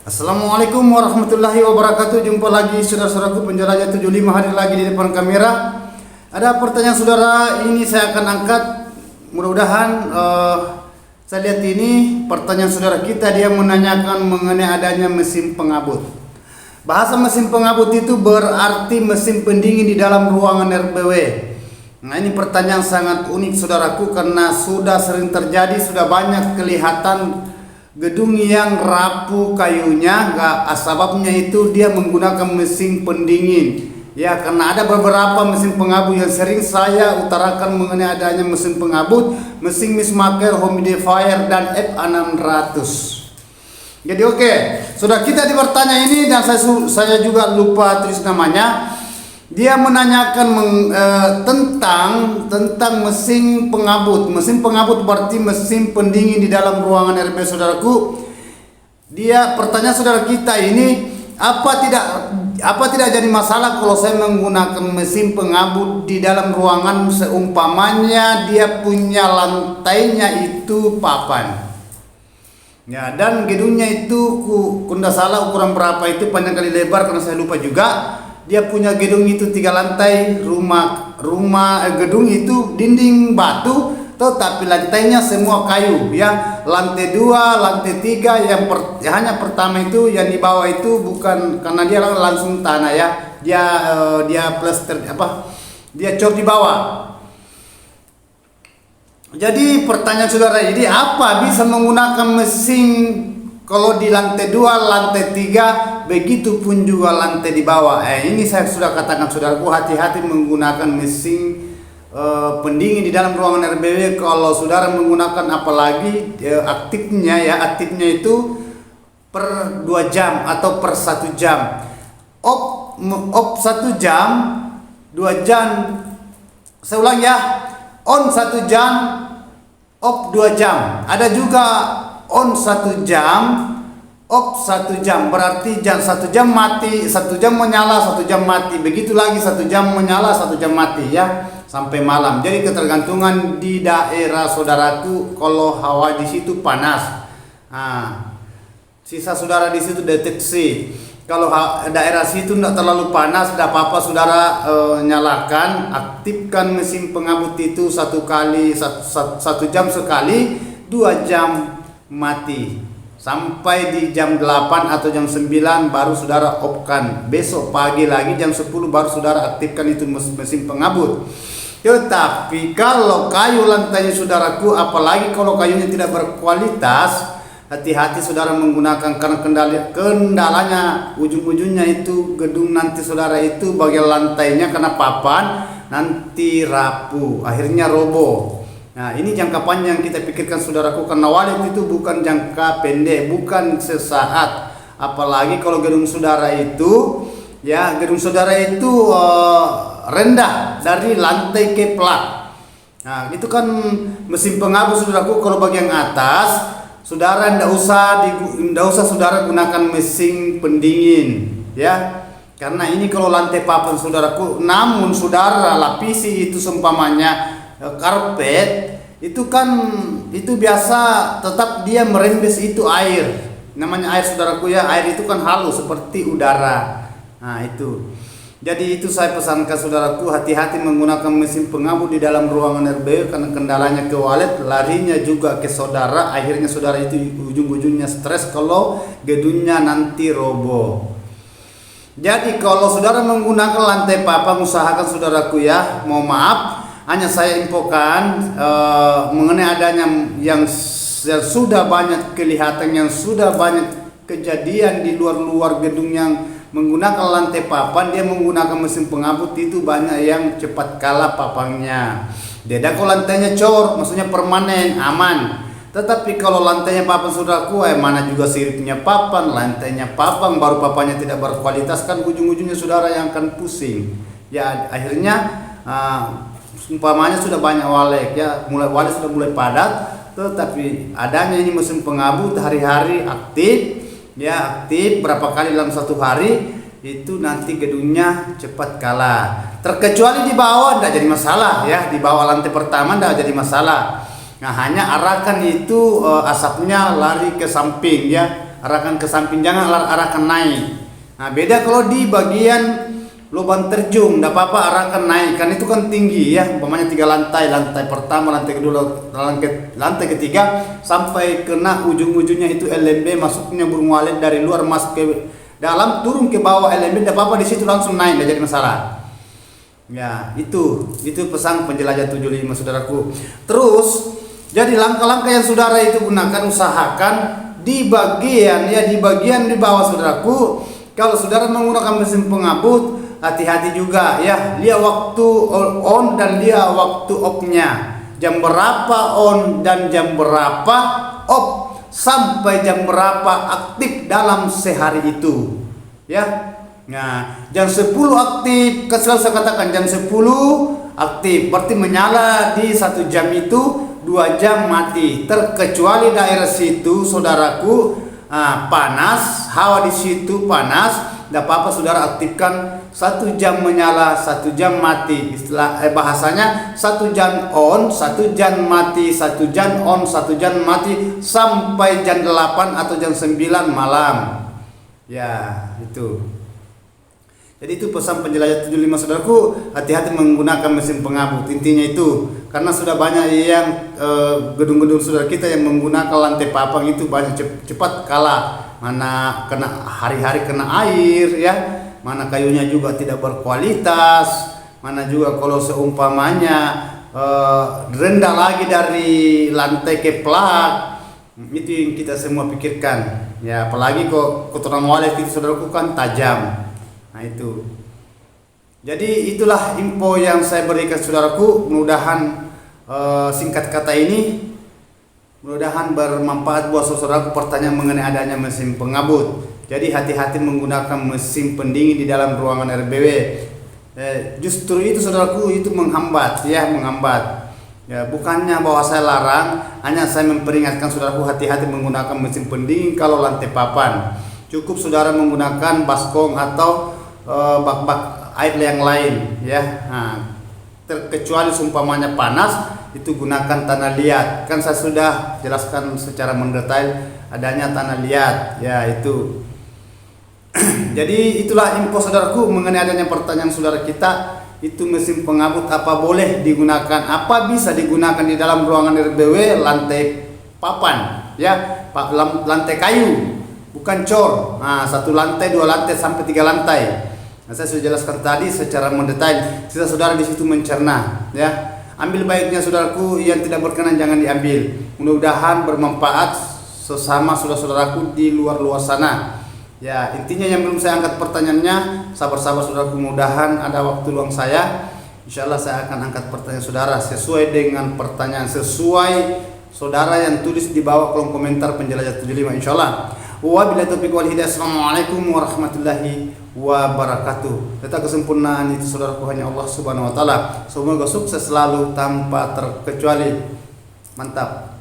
Assalamualaikum warahmatullahi wabarakatuh. Jumpa lagi saudara-saudaraku penjelajah 75 hari lagi di depan kamera. Ada pertanyaan saudara, ini saya akan angkat. Mudah-mudahan saya lihat ini pertanyaan saudara kita, dia menanyakan mengenai adanya mesin pengabut. Bahasa mesin pengabut itu berarti mesin pendingin di dalam ruangan RBW. Nah, ini pertanyaan sangat unik saudaraku, karena sudah sering terjadi, sudah banyak kelihatan gedung yang rapuh kayunya. Sebabnya itu dia menggunakan mesin pendingin. Ya, karena ada beberapa mesin pengabut yang sering saya utarakan mengenai adanya mesin pengabut, mesin mismaker, humidifier, dan F600. Jadi oke, sudah kita bertanya ini, dan saya juga lupa tulis namanya. Dia menanyakan tentang mesin pengabut. Mesin pengabut berarti mesin pendingin di dalam ruangan RB saudaraku. Dia pertanyaan saudara kita ini, apa tidak jadi masalah kalau saya menggunakan mesin pengabut di dalam ruangan, seumpamanya dia punya lantainya itu papan. Ya, dan gedungnya itu tidak salah ukuran berapa itu, panjang kali lebar, karena saya lupa juga. Dia punya gedung itu 3 lantai, gedung itu dinding batu, tetapi lantainya semua kayu, ya. Lantai 2, lantai 3, hanya pertama itu yang di bawah itu bukan, karena dia langsung tanah, ya. Dia plester dia cor di bawah. Jadi pertanyaan saudara ini, apa bisa menggunakan mesin kalau di lantai 2, lantai 3, begitu pun juga lantai di bawah. Ini saya sudah katakan saudaraku, hati-hati menggunakan mesin pendingin di dalam ruangan RBW. Kalau saudara menggunakan apalagi aktifnya itu per 2 jam atau per 1 jam. Off 1 jam, 2 jam. Saya ulang ya, on 1 jam, off 2 jam. Ada juga on 1 jam, off 1 jam, berarti 1 jam mati, 1 jam menyala, 1 jam mati. Begitu lagi 1 jam menyala, 1 jam mati, ya, sampai malam. Jadi ketergantungan di daerah saudaraku. Kalau hawa di situ panas, sisa saudara di situ deteksi. Kalau daerah situ tidak terlalu panas, tidak apa-apa saudara nyalakan, aktifkan mesin pengabut itu 1 jam sekali, 2 jam mati. Sampai di jam 8 atau jam 9 baru saudara off-kan. Besok pagi lagi jam 10 baru saudara aktifkan itu mesin pengabut. Tetapi kalau kayu lantainya saudaraku, apalagi kalau kayunya tidak berkualitas, hati-hati saudara menggunakan, karena kendalanya ujung-ujungnya itu gedung nanti saudara itu bagian lantainya karena papan nanti rapuh, akhirnya roboh. Nah, ini jangka panjang kita pikirkan saudaraku, karena walet itu bukan jangka pendek, bukan sesaat. Apalagi kalau gedung saudara itu, ya, gedung saudara itu rendah dari lantai ke plat. Nah, itu kan mesin pengabut saudaraku. Kalau bagian atas, saudara tidak usah saudara gunakan mesin pendingin, ya. Karena ini kalau lantai papan saudaraku, namun saudara lapisi itu seumpamanya karpet, itu kan itu biasa tetap dia merembes itu air, namanya air saudaraku, ya. Air itu kan halus seperti udara. Nah, itu. Jadi itu saya pesankan saudaraku, hati-hati menggunakan mesin pengabut di dalam ruangan RBW, karena kendalanya ke walet, larinya juga ke saudara. Akhirnya saudara itu ujung-ujungnya stres kalau gedungnya nanti roboh. Jadi kalau saudara menggunakan lantai papan, usahakan saudaraku, ya. Mohon maaf, hanya saya infokan mengenai adanya yang sudah banyak kelihatan, yang sudah banyak kejadian di luar gedung yang menggunakan lantai papan, dia menggunakan mesin pengabut itu banyak yang cepat kalah papannya. Beda kalau lantainya cor, maksudnya permanen, aman. Tetapi kalau lantainya papan saudaraku, mana juga siripnya papan, lantainya papan, baru papannya tidak berkualitas, kan ujung-ujungnya saudara yang akan pusing. Ya, akhirnya umpamanya sudah banyak walek, ya, walek sudah mulai padat, tetapi adanya ini mesin pengabut hari-hari aktif, ya, aktif berapa kali dalam 1 hari, itu nanti gedungnya cepat kalah. Terkecuali di bawah tidak jadi masalah, ya, di bawah lantai pertama tidak jadi masalah. Nah, hanya arahkan itu asapnya lari ke samping, ya, arahkan ke samping, jangan arahkan naik. Nah, beda kalau di bagian lubang terjun, tidak apa-apa arahkan naik, kan itu kan tinggi ya, umpamanya 3 lantai, lantai pertama, lantai kedua, lantai ketiga, sampai kena ujung-ujungnya itu LMB, masuknya burung walet dari luar masuk ke dalam, turun ke bawah LMB, tidak apa-apa, di situ langsung naik, tidak jadi masalah. Ya, itu pesan penjelajah 75 saudaraku. Terus, jadi langkah-langkah yang saudara itu gunakan, usahakan di bagian di bawah saudaraku. Kalau saudara menggunakan mesin pengabut, hati-hati juga ya. Lihat waktu on dan lihat waktu off-nya. Jam berapa on dan jam berapa off, sampai jam berapa aktif dalam sehari itu. Ya. Nah, jam 10 aktif, selalu saya katakan jam 10 aktif, berarti menyala di 1 jam itu, 2 jam mati. Terkecuali daerah situ saudaraku panas, hawa di situ panas, tidak apa-apa saudara aktifkan 1 jam menyala, 1 jam mati. Istilah bahasanya 1 jam on, 1 jam mati, 1 jam on, 1 jam mati, sampai jam 8 atau jam 9 malam. Ya, itu. Jadi itu pesan penjelajah 75 saudaraku, hati-hati menggunakan mesin pengabut. Intinya itu, karena sudah banyak yang gedung-gedung saudara kita yang menggunakan lantai papan itu banyak cepat kalah. Mana kena hari-hari kena air ya, mana kayunya juga tidak berkualitas, mana juga kalau seumpamanya rendah lagi dari lantai ke plat. Itu yang kita semua pikirkan. Ya, apalagi kok kotoran walet itu saudaraku kan tajam. Nah itu. Jadi itulah info yang saya berikan saudaraku. Mudah-mudahan singkat kata ini mudah-mudahan bermanfaat buat saudaraku pertanyaan mengenai adanya mesin pengabut. Jadi hati-hati menggunakan mesin pendingin di dalam ruangan RBW. Justru itu saudaraku, itu menghambat ya, menghambat. Ya, bukannya bahwa saya larang, hanya saya memperingatkan saudaraku hati-hati menggunakan mesin pendingin kalau lantai papan. Cukup saudara menggunakan baskom atau bak-bak air yang lain ya. Nah, terkecuali seumpamanya panas, itu gunakan tanah liat. Kan saya sudah jelaskan secara mendetail adanya tanah liat ya, itu. Jadi itulah info saudaraku mengenai adanya pertanyaan saudara kita, itu mesin pengabut apa boleh digunakan, apa bisa digunakan di dalam ruangan RBW lantai papan ya, lantai kayu, bukan cor. Nah, 1 lantai, 2 lantai sampai 3 lantai. Nah, saya sudah jelaskan tadi secara mendetail. Sisa saudara di situ mencerna ya. Ambil baiknya saudaraku, yang tidak berkenan jangan diambil. Mudah-mudahan bermanfaat sesama saudara-saudaraku di luar sana. Ya, intinya yang belum saya angkat pertanyaannya, sabar-sabar saudaraku, mudahan ada waktu luang saya. Insyaallah saya akan angkat pertanyaan saudara sesuai dengan pertanyaan, sesuai saudara yang tulis di bawah kolom komentar penjelajah 75 insyaallah. Wabillahi taufiq wal hidayah. Assalamualaikum warahmatullahi wabarakatuh. Data kesempurnaan itu saudaraku hanya Allah Subhanahu wa taala. Semoga sukses selalu tanpa terkecuali. Mantap.